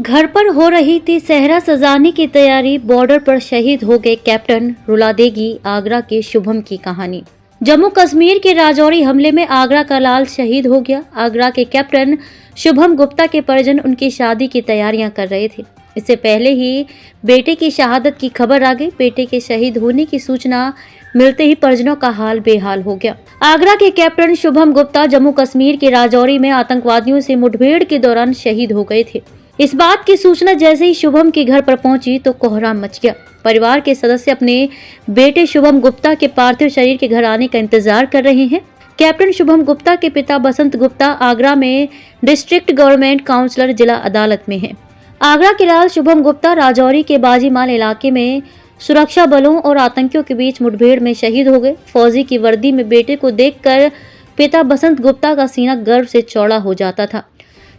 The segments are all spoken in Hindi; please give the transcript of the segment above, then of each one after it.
घर पर हो रही थी सेहरा सजाने की तैयारी, बॉर्डर पर शहीद हो गए कैप्टन, रुला देगी आगरा के शुभम की कहानी। जम्मू कश्मीर के राजौरी हमले में आगरा का लाल शहीद हो गया। आगरा के कैप्टन शुभम गुप्ता के परिजन उनकी शादी की तैयारियां कर रहे थे। इससे पहले ही बेटे की शहादत की खबर आ गई। बेटे के शहीद होने की सूचना मिलते ही परिजनों का हाल बेहाल हो गया। आगरा के कैप्टन शुभम गुप्ता जम्मू कश्मीर के राजौरी में आतंकवादियों से मुठभेड़ के दौरान शहीद हो गए थे। इस बात की सूचना जैसे ही शुभम के घर पर पहुंची तो कोहराम मच गया। परिवार के सदस्य अपने बेटे शुभम गुप्ता के पार्थिव शरीर के घर आने का इंतजार कर रहे हैं। कैप्टन शुभम गुप्ता के पिता बसंत गुप्ता आगरा में डिस्ट्रिक्ट गवर्नमेंट काउंसलर जिला अदालत में हैं। आगरा के लाल शुभम गुप्ता राजौरी के बाजीमाल इलाके में सुरक्षा बलों और आतंकियों के बीच मुठभेड़ में शहीद हो गए। फौजी की वर्दी में बेटे को देखकर पिता बसंत गुप्ता का सीना गर्व से चौड़ा हो जाता था।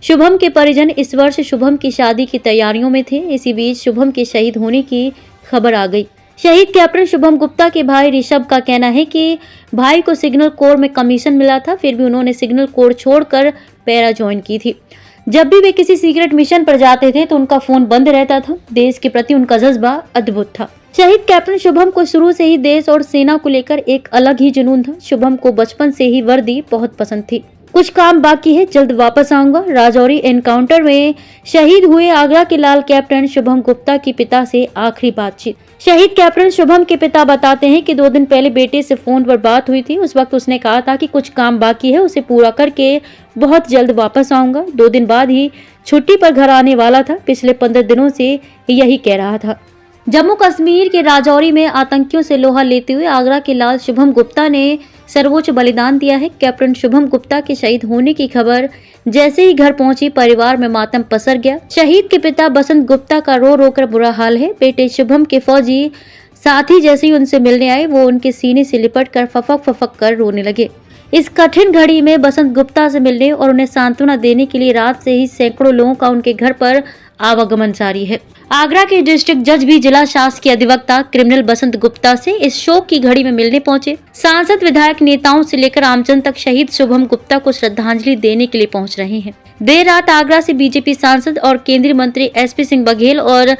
शुभम के परिजन इस वर्ष शुभम की शादी की तैयारियों में थे। इसी बीच शुभम के शहीद होने की खबर आ गई। शहीद कैप्टन शुभम गुप्ता के भाई ऋषभ का कहना है कि भाई को सिग्नल कोर में कमीशन मिला था, फिर भी उन्होंने सिग्नल कोर छोड़कर पैरा ज्वाइन की थी। जब भी वे किसी सीक्रेट मिशन पर जाते थे तो उनका फोन बंद रहता था। देश के प्रति उनका जज्बा अद्भुत था। शहीद कैप्टन शुभम को शुरू से ही देश और सेना को लेकर एक अलग ही जुनून था। शुभम को बचपन से ही वर्दी बहुत पसंद थी। कुछ काम बाकी है, जल्द वापस आऊंगा। राजौरी एनकाउंटर में शहीद हुए आगरा के लाल कैप्टन शुभम गुप्ता के पिता से आखिरी बातचीत। शहीद कैप्टन शुभम के पिता बताते हैं कि 2 दिन पहले बेटे से फोन पर बात हुई थी। उस वक्त उसने कहा था कि कुछ काम बाकी है, उसे पूरा करके बहुत जल्द वापस आऊंगा। 2 दिन बाद ही छुट्टी पर घर आने वाला था। पिछले 15 दिनों से यही कह रहा था। जम्मू कश्मीर के राजौरी में आतंकियों से लोहा लेते हुए आगरा के लाल शुभम गुप्ता ने सर्वोच्च बलिदान दिया है। कैप्टन शुभम गुप्ता के शहीद होने की खबर जैसे ही घर पहुंची, परिवार में मातम पसर गया। शहीद के पिता बसंत गुप्ता का रो रो कर बुरा हाल है। बेटे शुभम के फौजी साथी जैसे ही उनसे मिलने आए, वो उनके सीने से लिपट कर फफक फफक कर रोने लगे। इस कठिन घड़ी में बसंत गुप्ता से मिलने और उन्हें सांत्वना देने के लिए रात से ही सैकड़ों लोगों का उनके घर पर आवागमन जारी है। आगरा के डिस्ट्रिक्ट जज भी जिला शासकीय अधिवक्ता क्रिमिनल बसंत गुप्ता से इस शोक की घड़ी में मिलने पहुंचे। सांसद, विधायक, नेताओं से लेकर आमजन तक शहीद शुभम गुप्ता को श्रद्धांजलि देने के लिए पहुंच रहे हैं। देर रात आगरा से बीजेपी सांसद और केंद्रीय मंत्री एसपी सिंह बघेल और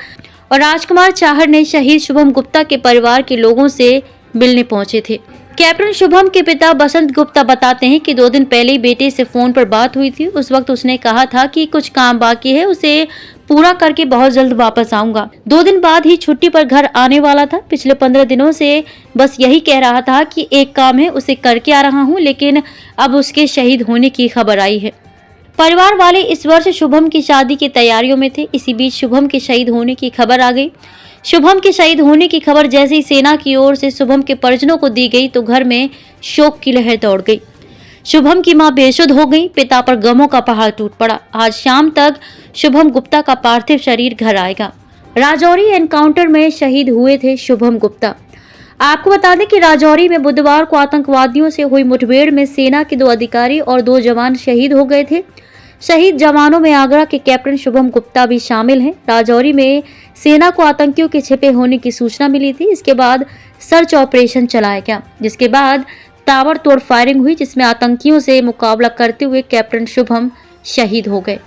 राजकुमार चाहर ने शहीद शुभम गुप्ता के परिवार के लोगों से मिलने पहुंचे थे। कैप्टन शुभम के पिता बसंत गुप्ता बताते हैं कि 2 दिन पहले ही बेटे से फोन पर बात हुई थी। उस वक्त उसने कहा था कि कुछ काम बाकी है, उसे पूरा करके बहुत जल्द वापस आऊंगा। 2 दिन बाद ही छुट्टी पर घर आने वाला था। पिछले 15 दिनों से बस यही कह रहा था कि एक काम है, उसे करके आ रहा हूं, लेकिन अब उसके शहीद होने की खबर आई है। परिवार वाले इस वर्ष शुभम की शादी की तैयारियों में थे। इसी बीच शुभम के शहीद होने की खबर आ गई। शुभम के शहीद होने की खबर जैसे ही सेना की ओर से शुभम के परिजनों को दी गई तो घर में शोक की लहर दौड़ गई। शुभम की मां बेसुध हो गई। पिता पर गमों का पहाड़ टूट पड़ा। आज शाम तक शुभम गुप्ता का पार्थिव शरीर घर आएगा। राजौरी एनकाउंटर में शहीद हुए थे शुभम गुप्ता। आपको बता दें कि राजौरी में बुधवार को आतंकवादियों से हुई मुठभेड़ में सेना के 2 अधिकारी और 2 जवान शहीद हो गए थे। शहीद जवानों में आगरा के कैप्टन शुभम गुप्ता भी शामिल हैं। राजौरी में सेना को आतंकियों के छिपे होने की सूचना मिली थी। इसके बाद सर्च ऑपरेशन चलाया गया, जिसके बाद ताबड़तोड़ फायरिंग हुई, जिसमें आतंकियों से मुकाबला करते हुए कैप्टन शुभम शहीद हो गए।